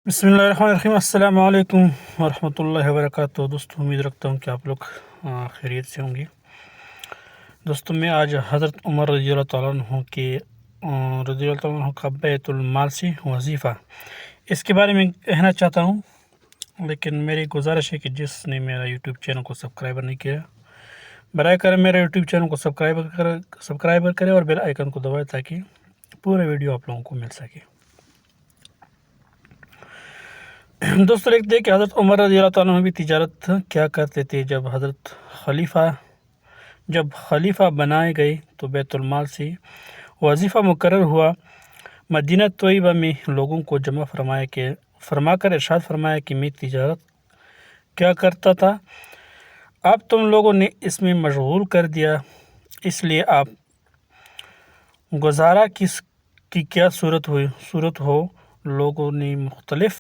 بسم اللہ الرحمن الرحیم۔ السلام علیکم ورحمۃ اللہ وبرکاتہ۔ دوستوں امید رکھتا ہوں کہ آپ لوگ خیریت سے ہوں گے۔ دوستوں میں آج حضرت عمر رضی اللہ تعالیٰ عنہ کے رضی اللہ تعالیٰ عنہ کا بیت المال سے وظیفہ اس کے بارے میں کہنا چاہتا ہوں، لیکن میری گزارش ہے کہ جس نے میرا یوٹیوب چینل کو سبسکرائبر نہیں کیا، برائے کرم میرا یوٹیوب چینل کو سبسکرائبر کرے اور بیل آئیکن کو دبائے تاکہ پورا ویڈیو آپ لوگوں کو مل سکے۔ دوستوں لکھتے ہیں کہ حضرت عمر رضی اللہ تعالیٰ عنہ بھی تجارت کیا کرتے تھے۔ جب خلیفہ بنائے گئے تو بیت المال سے وظیفہ مقرر ہوا۔ مدینہ طیبہ میں لوگوں کو جمع فرما کر ارشاد فرمایا کہ میں تجارت کیا کرتا تھا، اب تم لوگوں نے اس میں مشغول کر دیا، اس لیے آپ گزارا کی کیا صورت ہو۔ لوگوں نے مختلف